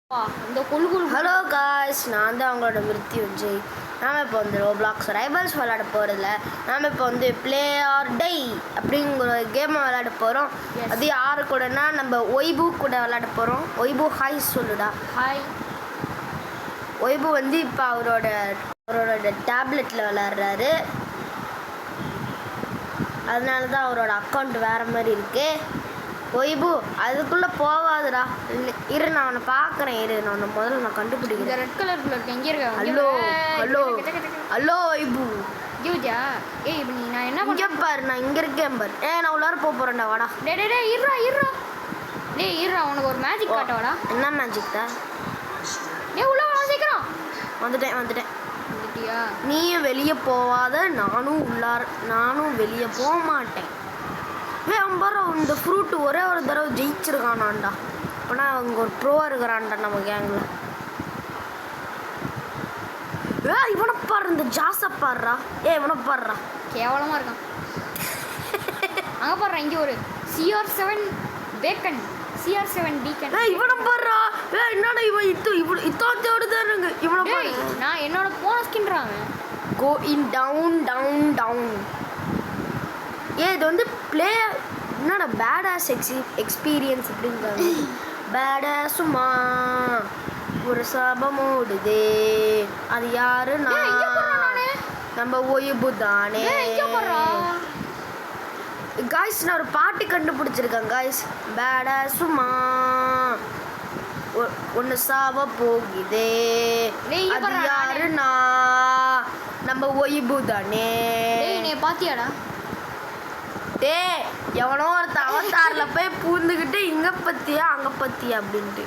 Hello guys, நான் தான் அவங்களோட விருத்தி விஜய். நாம் இப்போ வந்து ரோப்ளாக்ஸ் ரைவல்ஸ் விளையாட போகிறதில்ல. நாம் இப்போ வந்து ப்ளே ஆர் டை அப்படிங்கிற கேமை விளையாட போகிறோம். அது யாரு கூடனா நம்ம ஒய்பு கூட விளையாட போகிறோம். ஒய்பு ஹாய் சொல்லுடா. ஹாய். ஒய்பு வந்து இப்போ அவரோட டேப்லெட்டில் விளையாடுறாரு. அதனால தான் அவரோட அக்கௌண்ட் வேறு மாதிரி இருக்குது. ஒய்பு அதுக்குள்ளே போகாதுடா. இரு, நான் அவனை பார்க்குறேன். இரு, நான் முதல்ல கண்டுபிடிக்கிறேன். இந்த ரெட் கலர் பிளட் எங்கே இருக்கா? Hello hello hello wife. ஜூஜா ஏய், இப்போ நான் என்ன இங்கே பாரு, நான் இங்கே இருக்கேன் பாரு. நான் உள்ளார போகிறேன்டா, வாடா. டே இருடா உனக்கு ஒரு மேஜிக் காட்டவாடா. என்ன மேஜிக்டா? உள்ள வா சீக்கிரம். வந்துட்டேன். வந்துட்டியா? நீயும் வெளியே போவாத, நானும் வெளியே போக மாட்டேன். அம்பரோ இந்த ஃப்ரூட்டு ஒரே ஒரு தடவை ஜெயிச்சிருக்கானான்டா. அப்போனா அவங்க ஒரு ப்ரோ இருக்கிறான்டா நம்ம கேங்கில். இவனை பாரு, இந்த ஜாஸை பாடுறா. இவனை பாடுறா, கேவலமாக இருக்கான். அங்கே பாடுறா, இங்கே ஒரு CR7 பேக்கன், CR7 டீக்கன். இவனை பாடுறா. என்னடா இவன் இத்தோடு தானுங்க. இவனை பாரு, நான் என்னோட போன ஸ்கின்றாங்க. கோ இன் டவுன். இது வந்து பிளே என்னடா பேடாஸ் எக்ஸ்பீரியன்ஸ் அப்படிங்கிறாங்க. பேடாஸுமா ஒரு சாபம் ஓடுதே, அது யாருன்னா நம்ம ஒய்பு தானே. காய்ஸ், நான் ஒரு பாட்டு கண்டுபிடிச்சிருக்கேன் காய்ஸ். பேடாஸுமா ஒன்று சாவ போகுதே, அது யாருன்னா நம்ம ஒய்பு தானே. பாத்தியாடா? எவனோ ஒரு அவதாரில் போய் பூந்துக்கிட்டு இங்கே பத்தியா அங்கே பத்தியா அப்படின்ட்டு.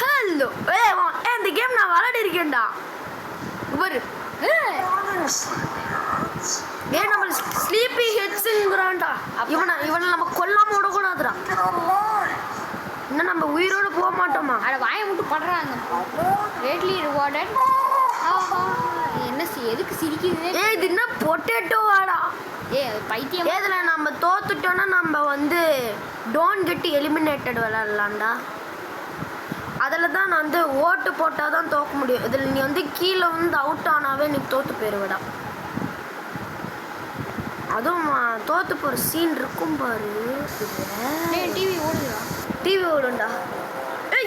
ஹலோ, இந்த கேம் நான் விளையாடி இருக்கேன்டா. இவரு நம்ம ஸ்லீப்பி ஹெட்ஸுங்கிறான்டா. இவனை நம்ம கொல்லாம விடக்கூடாதுடா. இன்னும் நம்ம உயிரோடு போக மாட்டோமா? அதை வாயை மட்டும் படுறாங்க. ரேட்லி ரிவார்டட். என்ன எதுக்கு சிரிக்குது? இது என்ன பொட்டேட்டோவாடா? அது பைத்தியம். இதில் நம்ம தோத்துட்டோன்னா நம்ம வந்து டோன்ட் கெட் எலிமினேட்டட் விளையாடலாம்டா. அதில் தான் நான் வந்து ஓட்டு போட்டால் தான் தோக்க முடியும். இதில் நீ வந்து கீழே வந்து அவுட் ஆனாவே நீ தோற்று போயிடுவிடா. அதுவும் தோற்று போகிற சீன் இருக்கும் பாரு. டிவி ஓடுண்டா.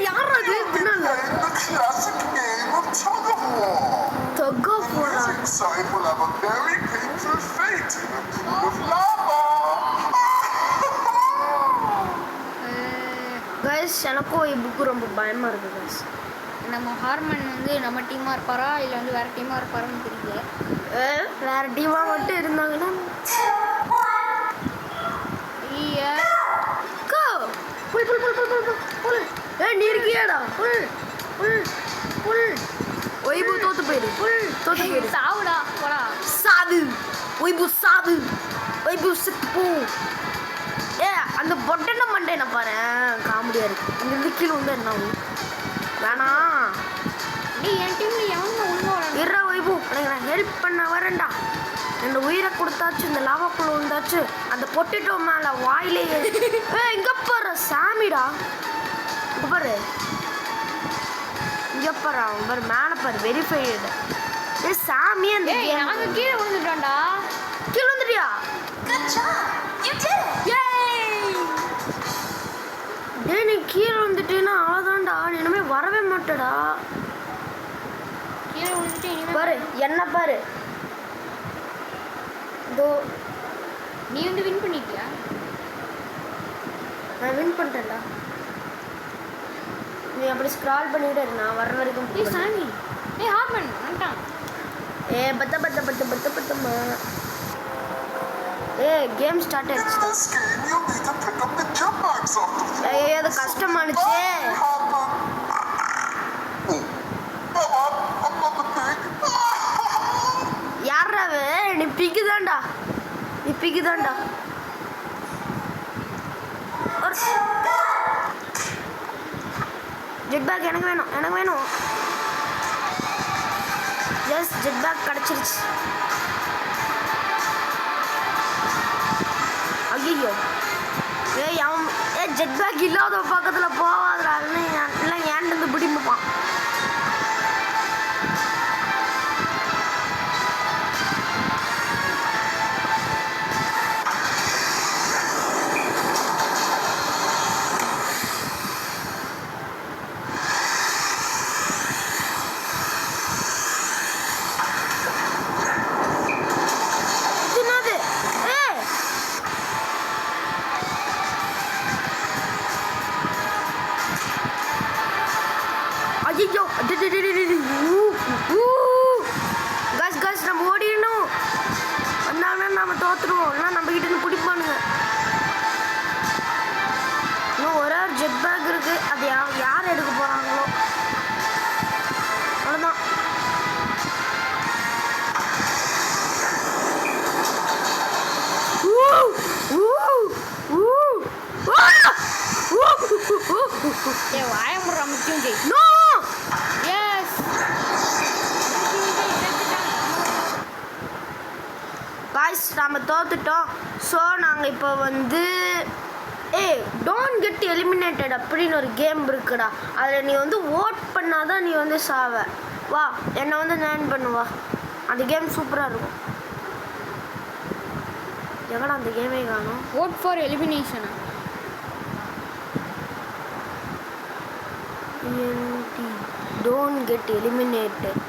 யார் அது? கைஸ், எனக்கும் புக்கு ரொம்ப பயமா இருக்கு கைஸ். நம்ம ஹார்மன் வந்து நம்ம டீமா இருப்பாரா இல்லை வந்து வேற டீமா இருப்பாரான்னு தெரியல. வேற டீமா மட்டும் இருந்தாங்கன்னா நீ இருக்கியாடா? ஒய்பு தோத்து போயிரு. சாவுடா, போடா. சாவு ஒய்பு, சாவு ஒய்பு, செத்து போ. அந்த பொட்டன மண்டை என்ன பாரு, காமெடியா இருக்கு. இங்கிருந்து கீழே வந்து என்ன வேணாம். என் டீம்ல எவனும் ஒழுங்கா இருற ஒய்பு, நான் ஹெல்ப் பண்ண வரேன்டா. இந்த உயிரை கொடுத்தாச்சு, இந்த லாவாக்குள்ள வந்தாச்சு. அந்த பொட்டேட்டோ மேல வாயிலேயே இங்க பாரு சாமிடா. இங்க பாரு, இங்க பாரு, அவன் பாரு மேல பாரு, வெரிஃபைடு. சாமி, அந்த நாங்க கீழே விழுந்துட்டோம்டா. கீழே வந்துட்டியா? நீ கீழே வந்துட்டேன்னா அவ்வளோதான்டா. நீ இனிமே வரவே மாட்டடா. கீழே விழுந்துட்டு பாரு, என்ன பாரு. இதோ நீ வந்து வின் பண்ணிட்டியா? நான் வின் பண்ணிட்டேன்டா. நீ அப்படி ஸ்க்ரால் பண்ணிட்டு இரு, நான் வர்ற வரைக்கும். சாமி, ஹார்மன் வந்துட்டான். பத்தம்மா. கேம் ஸ்டார்ட் ஆயிடுச்சு. அது கஷ்டமானுச்சு. யாராவே? நீ பிக்குதான்டா. ஜெட் பேக் எனக்கு வேணும். ஜஸ்ட் ஜெட் பேக் கிடச்சிருச்சு. ஐயோ, ஏய் அவன் ஜெட் பேக் இல்லாத பக்கத்துல போவாதுடா எல்லாம் ஏன்ட்டு பிடிப்பான். ஐயோ கஸ் நம்ம ஓடிடணும். வந்தாங்கன்னா நம்ம தோத்துருவோம். இல்லை நம்ம கிட்ட இருந்து பிடிப்பானுங்க. இன்னும் ஒரே ஒரு ஜெட் பேக் இருக்கு. அது யார் எடுக்க போறாங்களோ அவ்வளோதான். வாயமுறை முக்கியம் ஜெய். நோ எஸ் காய்ஸ் நம்ம தோத்துட்டோம். ஸோ நாங்கள் இப்போ வந்து டோன்ட் கெட் எலிமினேட்டட் அப்படின்னு ஒரு கேம் இருக்குடா. அதில் நீ வந்து ஓட் பண்ணாதான் நீ வந்து சாவ. வா என்னை வந்து ஜாயின் பண்ணுவா. அந்த கேம் சூப்பராக இருக்கும். எங்கடா அந்த கேமே காணும். ஓட் ஃபார் எலிமினேஷனா? Don't get eliminated.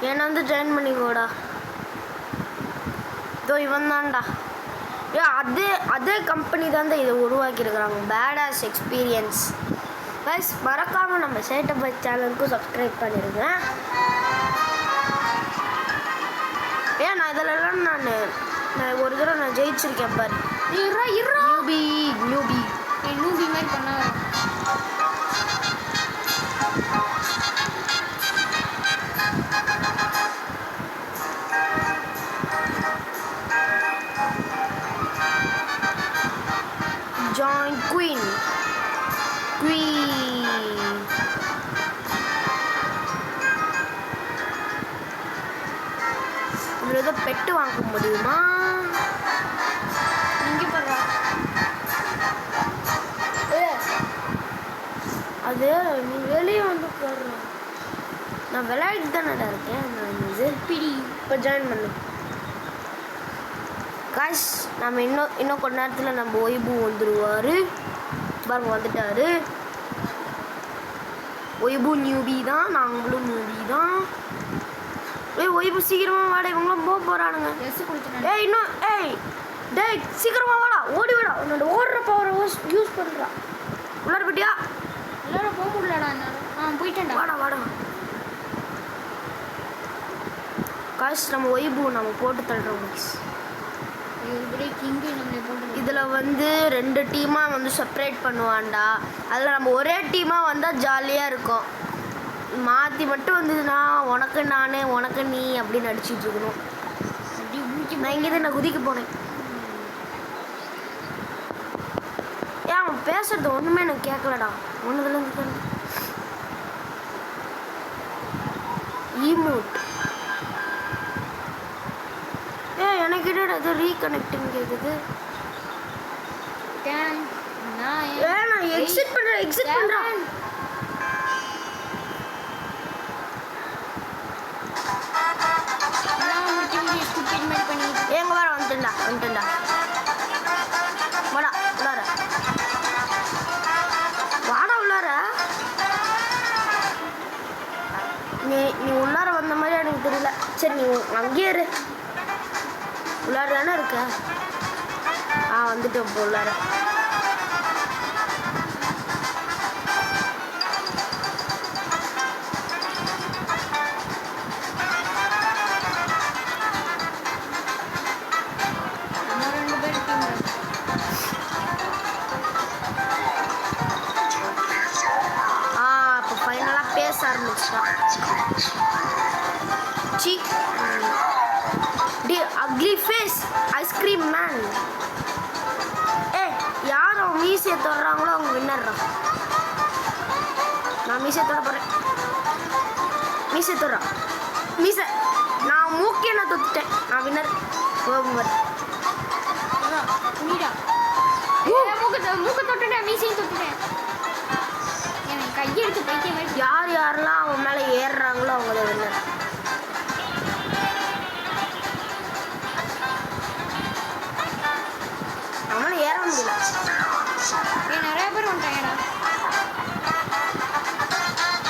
என்னை வந்து ஜாயின் பண்ணிக்கோடா. இதோ இவன் தான்டா. அதே கம்பெனி தான் இதை உருவாக்கியிருக்கிறாங்க. Badass experience. கைஸ் மறக்காமல் நம்ம சேட்டப் சேனலுக்கும் சப்ஸ்கிரைப் பண்ணிடுங்க. ஏன் நான் இதிலலாம் நான் ஒரு தடவை நான் ஜெயிச்சிருக்கேன் பாரு. நியூபி மாதிரி பண்ண ஜாயின் குயின் இதில் ஏதோ பெட்டு வாங்க முடியுமா? இங்கே போடுறா. அது நீ வெளியே வந்து போடுற. நான் விளையாட்டு தானடா இருக்கேன். நான் இது பிடி இப்போ ஜாயின் பண்ணு. காய்ஸ் நம்ம இன்னும் கொஞ்ச நேரத்தில் நம்ம ஒய்பு வந்துடுவார். பாருங்க வந்துட்டாரு. ஒய்பு நியூபி தான். நாங்களும் நியூபி தான். ஒய்பு சீக்கிரமாக வாடா. இவங்களாம் போகிறானுங்க. இன்னும் டேய் சீக்கிரமாக வாடா. ஓடி விடா. உன்னோட ஓடுற பவரை யூஸ் பண்ணுறா. உள்ளார போட்டியா? உள்ளார போக முடியலடா என்னால். போயிட்டேன்டா. வாடா காய்ஸ் நம்ம ஒய்பு நம்ம போட்டு தள்ளுறோம். இதில் வந்து 2 டீமாக வந்து செப்பரேட் பண்ணுவான்டா. அதில் நம்ம ஒரே டீமாக வந்தால் ஜாலியாக இருக்கும். மாற்றி மட்டும் வந்ததுன்னா உனக்கு நான் உனக்கு நீ அப்படின்னு அடிச்சுட்டு இருக்கணும். நான் இங்கேருந்து நான் குதிக்க போனேன். ஏன் அவன் பேசுறது ஒன்றுமே எனக்கு கேட்கலடா. ஒன்றுதுலேருந்து ஈமோட். எனக்கு ஏதோ ரீகனெக்டிங் கேட்குது. நான் எக்ஸிட் பண்ணுறேன். எங்க வர வந்துட்டா வாடா உள்ளார. நீ உள்ளார வந்த மாதிரி எனக்கு தெரியல. சரி நீ அங்கேயே இரு. உள்ளார தானே இருக்க. வந்துட்டு இப்போ உள்ளார. இப்போ ஃபைனலாக பேச ஆரம்பிச்சிட்டான். Ugly face ice cream man. யார் அவன் மீசையை தொடுறாங்களோ அவங்க வின்னர்றான். நான் மீசையை தொட போகிறேன். மீசை தொடுறான். மீசை நான் மூக்கே நான் தொத்துட்டேன். நான் வின்னர். மூக்க தொட்டுட்டேன், மீசையும் தொட்டுட்டேன். எனக்கு கையெடுத்து பைத்தியம் மாதிரி. யார் யாரெல்லாம் அவன் மேலே ஏறுறாங்களோ அவங்க தான் வின்னர். அவனால ஏற முடியல. நிறைய பேர் வந்துட்டாங்கடா.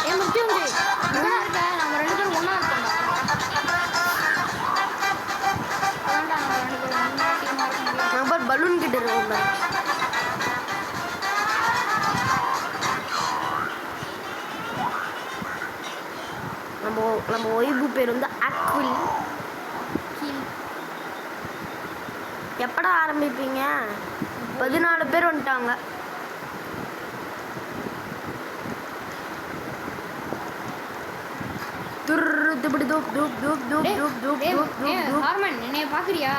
ஏன் முக்கியம் இங்கடா இருக்க? நம்ம 2 பேரும் ஒன்றா இருக்கோம்டா. வேண்டாம், நம்ம 2 பேரும் ஒன்றா டீமாக இருக்க முடியாது. நம்ம பாரு பலூன் கிட்ட இருக்கோம் பாரு. நம்ம ஒய்பு பேர் வந்து அக்வில். எப்படா ஆரம்பிப்பீங்க? 14 பேர் வந்துட்டாங்க. என்னைய பாக்குறியா?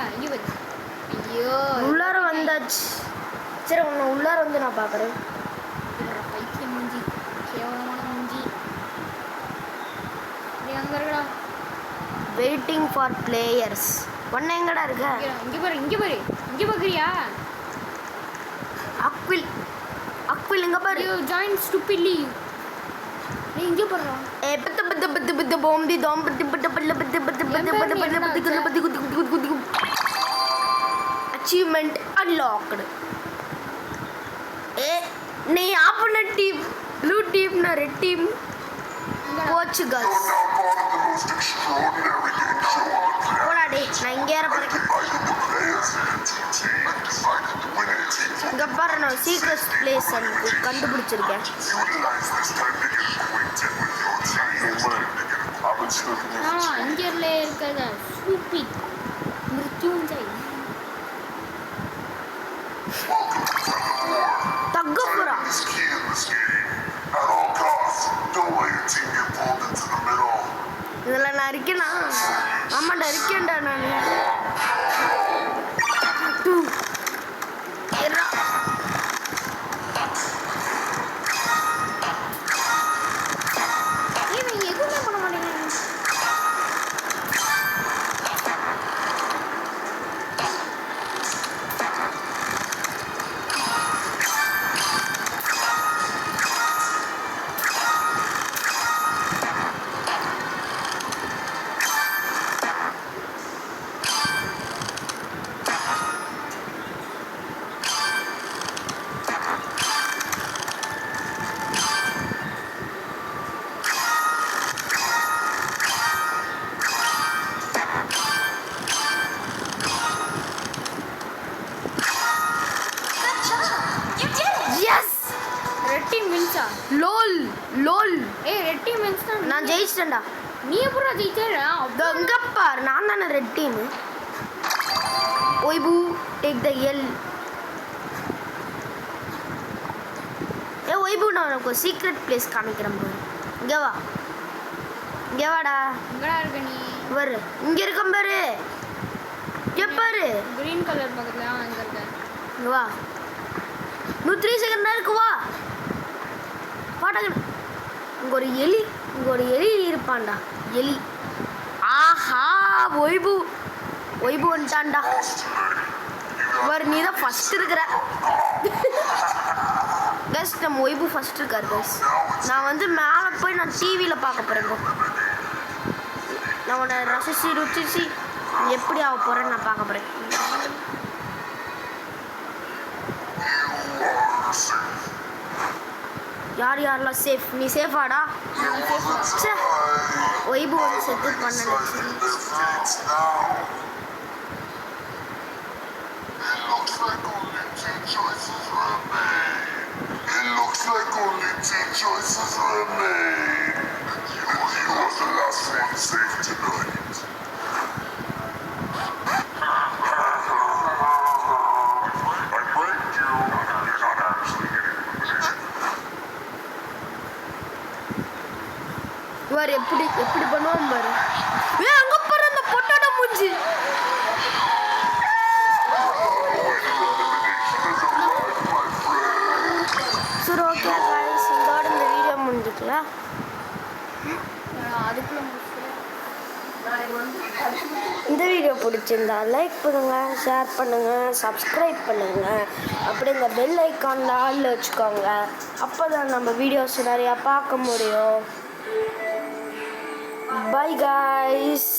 ஐயோ உள்ளார வந்தாச்சு. சரி உன்னை உள்ளார வந்து நான் பார்க்குறேன். பைத்தியம் மூஞ்சி, கேவலமான மூஞ்சி. அங்க இருக்கடா. Waiting for players. ஒன்று எங்கடா இருக்க? இங்கே பாரு, இங்கே பாரு, இங்கே பார்க்குறியா? அக்வில், அக்வில் இங்கே பாரு. ஜாயின் ஸ்டூபிட்லி. நீ இங்கே பாருடா. ஏ பத்து பத்து பத்து பத்து போம்பி தோம் பத்து பத்து பல்ல பத்து பத்து பத்து பத்து பத்து பத்து குது பத்து குது குது குது குது. Achievement unlocked. ஏ நீ ஆப்போனன்ட் டீம் ப்ளூ டீம் நான் ரெட் டீம் போர்ச்சுகல். போடாடே நான் இங்கே ஏற போகிறேன். இங்கே பாரு நான் சீக்ரெட் பிளேஸ் கண்டுபிடிச்சிருக்கேன். இங்கே இருக்கிறதா ஸ்டூபிட் மிருத்யுஞ்சய். தங்கப்புறா. இதில் நான் இருக்கேனா? ஆமாண்டா இருக்கேன்டா நான். எதுவுமே பண்ண மாட்டேங்கிறேன். Lol lol. ஏய் ரெட் டீம் வின்ஸ் தான். நான் ஜெயிச்சிட்டேன்டா. நீ எப்பறா ஜெயிச்சற? அங்க பாரு நான் தான red team. Wife take the L. A wife நான் உனக்கு சீக்ரெட் பிளேஸ் காமிக்கிறேன் பாரு. இங்க வா. இங்க வாடா. எங்கடா இருக்க நீ? பாரு இங்க இருக்கேன் பாரு. இங்க பாரு. கிரீன் கலர் பக்கத்துல அங்க இருக்க. இங்க வா. 3 செகண்ட் இருக்கு வா. இங்க ஒரு எலி இருப்பான்டா. எலி. ஆஹா ஒய்பு ஒய்பு வந்துட்டான்டா. பாரு நீ தான் ஃபர்ஸ்ட் இருக்கிற. கஸ் நம்ம ஒய்பு ஃபர்ஸ்ட் இருக்காரு கஸ். நான் வந்து மேலே போய் நான் டிவியில் பார்க்க போகிறேன். நான் உன்னை ரசிச்சு ருச்சிச்சு எப்படி ஆக போகிறேன்னு நான் பார்க்க போகிறேன். யார் யாரெல்லாம் சேஃப்? நீ சேஃபாடா? ஒய்பு வந்து செத்து பண்ண. பாரு எப்படி எப்படி பண்ணுவான் பாரு. ஏ அங்க பாரு அந்த பொட்டாட மூஞ்சி. சரி ஓகே गाइस இதோட இந்த வீடியோ முடிஞ்சுக்கலாம். அதுக்குள்ள முடிச்சு இந்த வீடியோ பிடிச்சிருந்தா லைக் பண்ணுங்கள், ஷேர் பண்ணுங்கள், சப்ஸ்கிரைப் பண்ணுங்கள். அப்படி இந்த பெல் ஐக்கானில் ஆளில் வச்சுக்கோங்க. அப்போ தான் நம்ம வீடியோஸ் நிறையா பார்க்க முடியும். By guys.